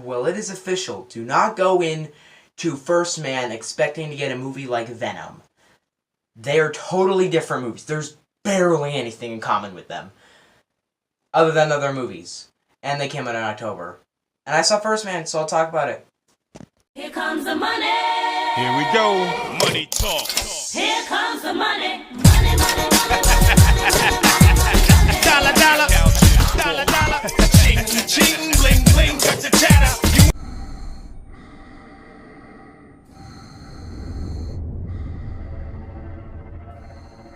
Well, it is official. Do not go in to First Man expecting to get a movie like Venom. They are totally different movies. There's barely anything in common with them. Other than other movies. And they came out in October. And I saw First Man, so I'll talk about it. Here comes the money. Here we go. Money talk. Here comes the money. Money, money, money, money. Dollar, dollar. Dollar, dollar. Ching, ching, bling, bling. Got the chatter.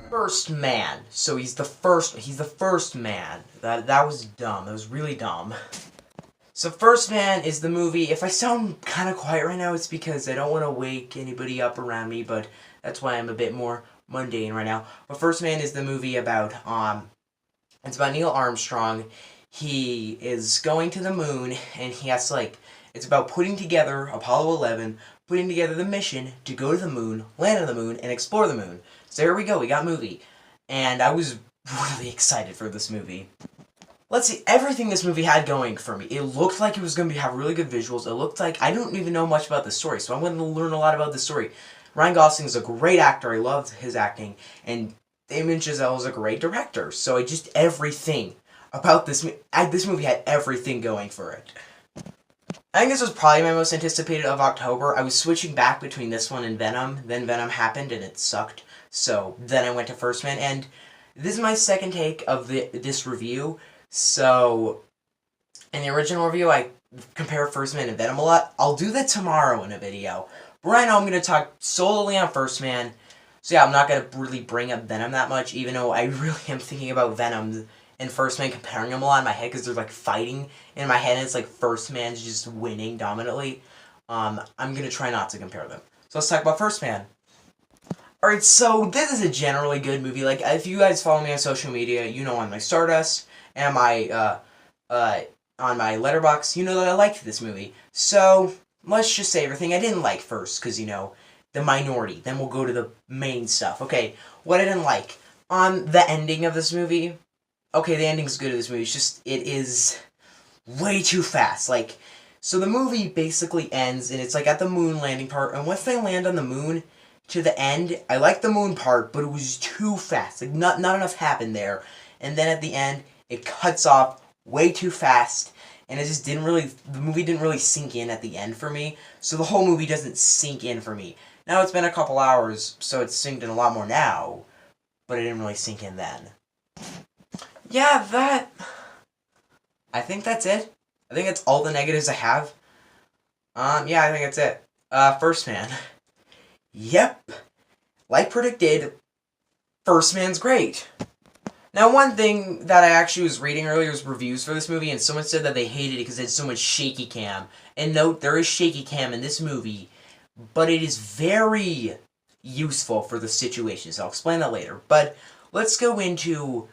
First Man. So he's the first man. That was dumb. That was really dumb. So First Man is the movie. If I sound kind of quiet right now, it's because I don't want to wake anybody up around me, but that's why I'm a bit more mundane right now. But First Man is the movie about it's about Neil Armstrong. He is going to the moon, and he has to, it's about putting together Apollo 11, putting together the mission to go to the moon, land on the moon, and explore the moon. So here we go, we got movie. And I was really excited for this movie. Let's see, everything this movie had going for me. It looked like it was going to have really good visuals. It looked like, I don't even know much about the story, so I'm going to learn a lot about the story. Ryan Gosling is a great actor. I loved his acting. And Damien Chazelle is a great director. So everything about this movie had everything going for it. I think this was probably my most anticipated of October. I was switching back between this one and Venom. Then Venom happened and it sucked. So then I went to First Man. And this is my second take of this review. So in the original review, I compared First Man and Venom a lot. I'll do that tomorrow in a video. But right now I'm going to talk solely on First Man. So yeah, I'm not going to really bring up Venom that much, even though I really am thinking about Venom and First Man, comparing them a lot in my head, because they're fighting in my head, and it's First Man's just winning dominantly. I'm going to try not to compare them. So let's talk about First Man. Alright, so this is a generally good movie. If you guys follow me on social media, you know on my Stardust and my, on my Letterbox, you know that I liked this movie. So, let's just say everything I didn't like first, because, the minority. Then we'll go to the main stuff. Okay, what I didn't like. On the ending of this movie, okay, the ending's good of this movie, it's just, it is way too fast. So the movie basically ends, and it's at the moon landing part, and once they land on the moon, to the end, I liked the moon part, but it was too fast. Not enough happened there. And then at the end, it cuts off way too fast, and it just didn't really, the movie didn't really sink in at the end for me, so the whole movie doesn't sink in for me. Now it's been a couple hours, so it's synced in a lot more now, but it didn't really sink in then. Yeah, I think that's it. I think that's all the negatives I have. Yeah, I think that's it. First Man. Yep. Like predicted, First Man's great. Now, one thing that I actually was reading earlier was reviews for this movie, and someone said that they hated it because it had so much shaky cam. And note, there is shaky cam in this movie, but it is very useful for the situation, so I'll explain that later. But let's go into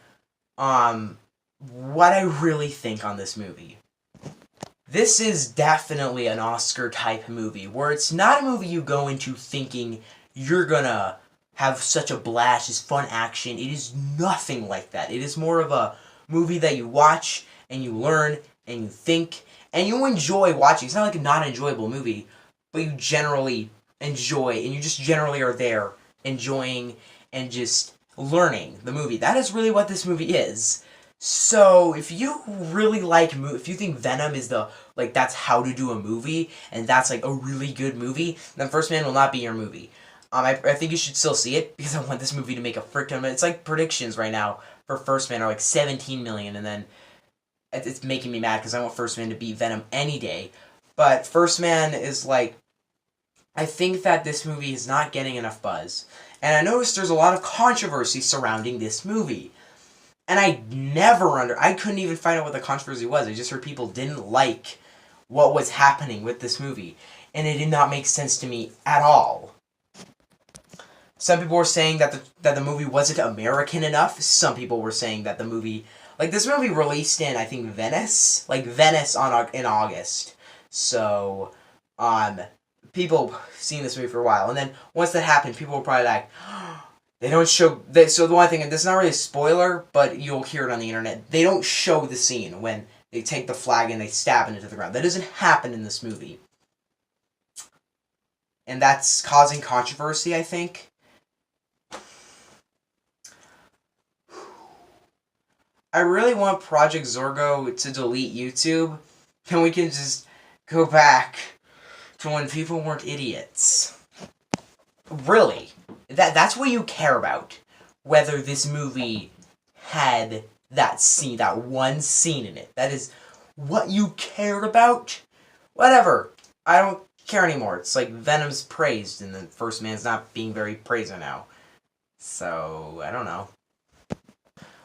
what I really think on this movie. This is definitely an Oscar-type movie, where it's not a movie you go into thinking you're gonna have such a blast, just fun action. It is nothing like that. It is more of a movie that you watch, and you learn, and you think, and you enjoy watching. It's not like a not-enjoyable movie, but you generally enjoy, and you just generally are there, enjoying, and just learning the movie. That is really what this movie is. So, if you really if you think Venom is that's how to do a movie, and that's, a really good movie, then First Man will not be your movie. I think you should still see it, because I want this movie to make a frick ton of money. It's predictions right now for First Man are 17 million, and then it's making me mad, because I want First Man to beat Venom any day. But First Man is, I think that this movie is not getting enough buzz. And I noticed there's a lot of controversy surrounding this movie. And I couldn't even find out what the controversy was. I just heard people didn't like what was happening with this movie. And it did not make sense to me at all. Some people were saying that the movie wasn't American enough. Some people were saying that the movie... this movie released in, I think, Venice? Venice in August. So, people seen this movie for a while. And then, once that happened, people were probably they don't show... so the one thing, and this is not really a spoiler, but you'll hear it on the internet. They don't show the scene when they take the flag and they stab it into the ground. That doesn't happen in this movie. And that's causing controversy, I think. I really want Project Zorgo to delete YouTube, and we can just go back to when people weren't idiots. Really. That's what you care about. Whether this movie had that scene, that one scene in it. That is what you cared about. Whatever. I don't care anymore. It's like Venom's praised, and the First Man's not being very praised now. So, I don't know.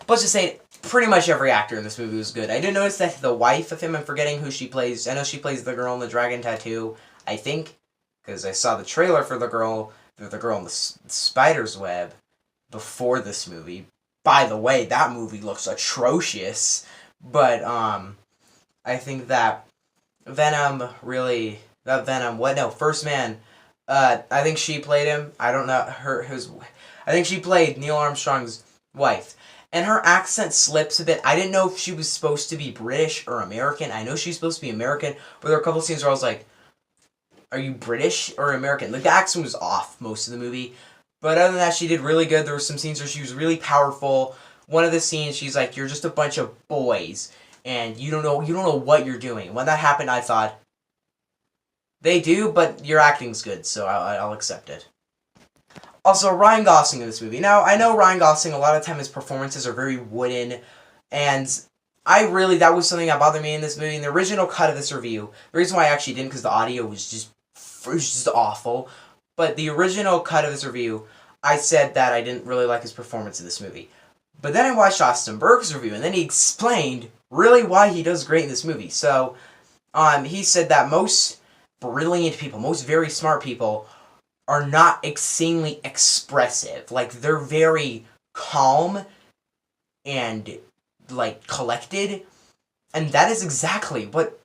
Let's just say pretty much every actor in this movie was good. I did notice that the wife of him, I'm forgetting who she plays. I know she plays the girl in the dragon tattoo, I think, because I saw the trailer for the girl in the spider's web before this movie. By the way, that movie looks atrocious, but I think that First Man, I think she played him. I don't know I think she played Neil Armstrong's wife. And her accent slips a bit. I didn't know if she was supposed to be British or American. I know she's supposed to be American, but there were a couple of scenes where I was like, are you British or American? Like, the accent was off most of the movie. But other than that, she did really good. There were some scenes where she was really powerful. One of the scenes, she's like, you're just a bunch of boys, and you don't know what you're doing. When that happened, I thought, they do, but your acting's good, so I'll accept it. Also, Ryan Gosling in this movie. Now, I know Ryan Gosling, a lot of time his performances are very wooden, and that was something that bothered me in this movie. In the original cut of this review, the reason why I actually didn't, because the audio was just awful, but the original cut of this review, I said that I didn't really like his performance in this movie. But then I watched Austin Burke's review, and then he explained really why he does great in this movie. So, he said that most brilliant people, most very smart people, are not exceedingly expressive. Like, they're very calm and, like, collected. And that is exactly what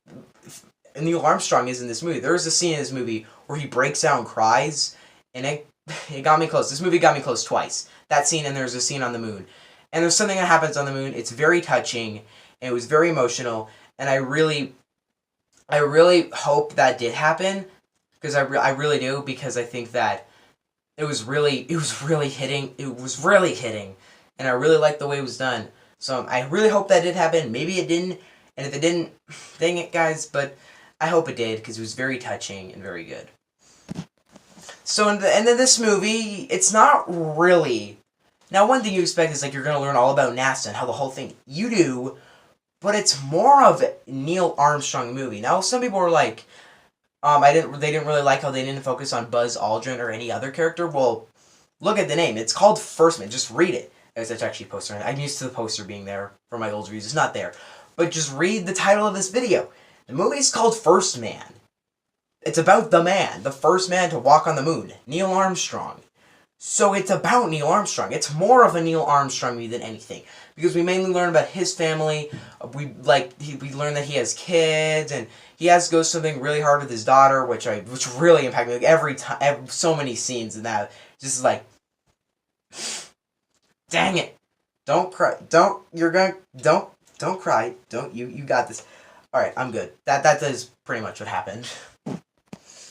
Neil Armstrong is in this movie. There is a scene in this movie where he breaks out and cries, and it got me close. This movie got me close twice. That scene, and there's a scene on the moon. And there's something that happens on the moon. It's very touching, and it was very emotional, and I really hope that did happen. Because I really do, because I think that it was really hitting, and I really liked the way it was done. So I really hope that did happen. Maybe it didn't, and if it didn't, dang it, guys, but I hope it did, because it was very touching and very good. So in this movie, it's not really... Now, one thing you expect is, like, you're going to learn all about NASA and how the whole thing... You do, but it's more of a Neil Armstrong movie. Now, some people were like... they didn't really like how they didn't focus on Buzz Aldrin or any other character. Well, look at the name. It's called First Man. Just read it. It's actually a poster. I'm used to the poster being there for my old reviews. It's not there. But just read the title of this video. The movie's called First Man. It's about the man. The first man to walk on the moon. Neil Armstrong. So it's about Neil Armstrong. It's more of a Neil Armstrong movie than anything. Because we mainly learn about his family. We learn that he has kids, and he goes through something really hard with his daughter, which really impacted me. Like, every time, so many scenes in that, just like, dang it, don't cry, don't cry, you got this. All right, I'm good. That is pretty much what happened.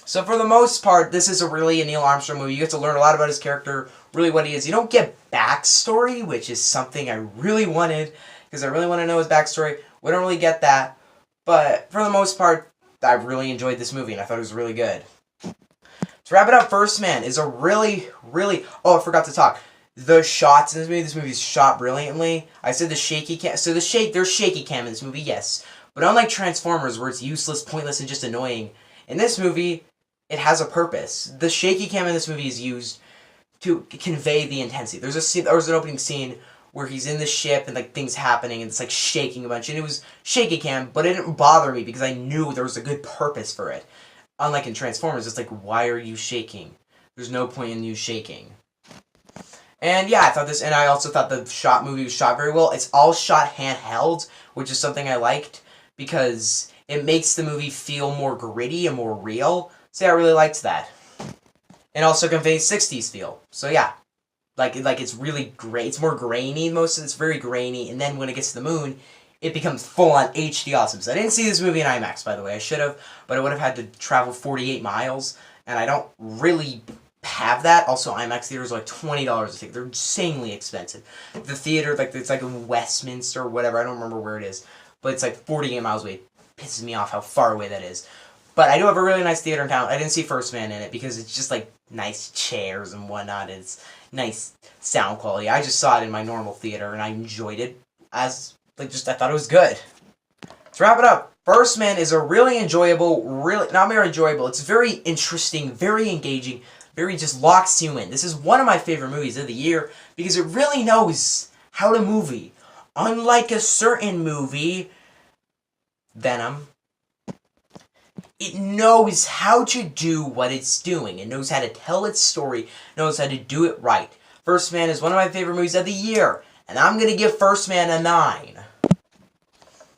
So for the most part, this is really a Neil Armstrong movie. You get to learn a lot about his character, really what he is. You don't get backstory, which is something I really wanted, because I really want to know his backstory. We don't really get that. But for the most part, I really enjoyed this movie, and I thought it was really good. To wrap it up, First Man is a really... Oh, I forgot to talk. The shots in this movie is shot brilliantly. I said the shaky cam... So there's shaky cam in this movie, yes. But unlike Transformers, where it's useless, pointless, and just annoying, in this movie, it has a purpose. The shaky cam in this movie is used to convey the intensity. There was an opening scene where he's in the ship and, like, things happening and it's, like, shaking a bunch. And it was shaky cam, but it didn't bother me because I knew there was a good purpose for it. Unlike in Transformers, it's like, why are you shaking? There's no point in you shaking. And yeah, I also thought the movie was shot very well. It's all shot handheld, which is something I liked because it makes the movie feel more gritty and more real. So yeah, I really liked that. And also conveys 60s feel. So yeah. Like it's really great. It's more grainy. Most of it's very grainy. And then when it gets to the moon, it becomes full-on HD awesome. So I didn't see this movie in IMAX, by the way. I should have, but I would have had to travel 48 miles, and I don't really have that. Also, IMAX theaters are like $20 a ticket. They're insanely expensive. The theater, like, it's like in Westminster or whatever. I don't remember where it is, but it's like 48 miles away. It pisses me off how far away that is. But I do have a really nice theater in town. I didn't see First Man in it because it's just like nice chairs and whatnot. It's nice sound quality. I just saw it in my normal theater and I enjoyed it as, like, just I thought it was good. To wrap it up, First Man is a really enjoyable, not very enjoyable, it's very interesting, very engaging, very just locks you in. This is one of my favorite movies of the year because it really knows how to movie. Unlike a certain movie, Venom, it knows how to do what it's doing. It knows how to tell its story, knows how to do it right. First Man is one of my favorite movies of the year, and I'm going to give First Man a 9.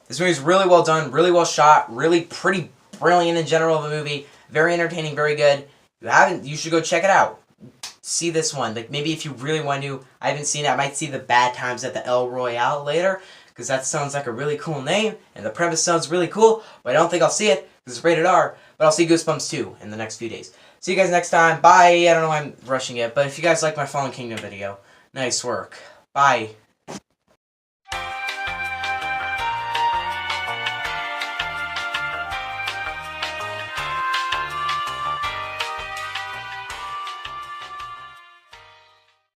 This movie is really well done, really well shot, really pretty brilliant in general of a movie. Very entertaining, very good. If you haven't, you should go check it out. See this one. Like, maybe if you really want to, I haven't seen it, I might see the Bad Times at the El Royale later, because that sounds like a really cool name, and the premise sounds really cool, but I don't think I'll see it, because it's rated R, but I'll see Goosebumps 2 in the next few days. See you guys next time. Bye. I don't know why I'm rushing it, but if you guys like my Fallen Kingdom video, nice work. Bye.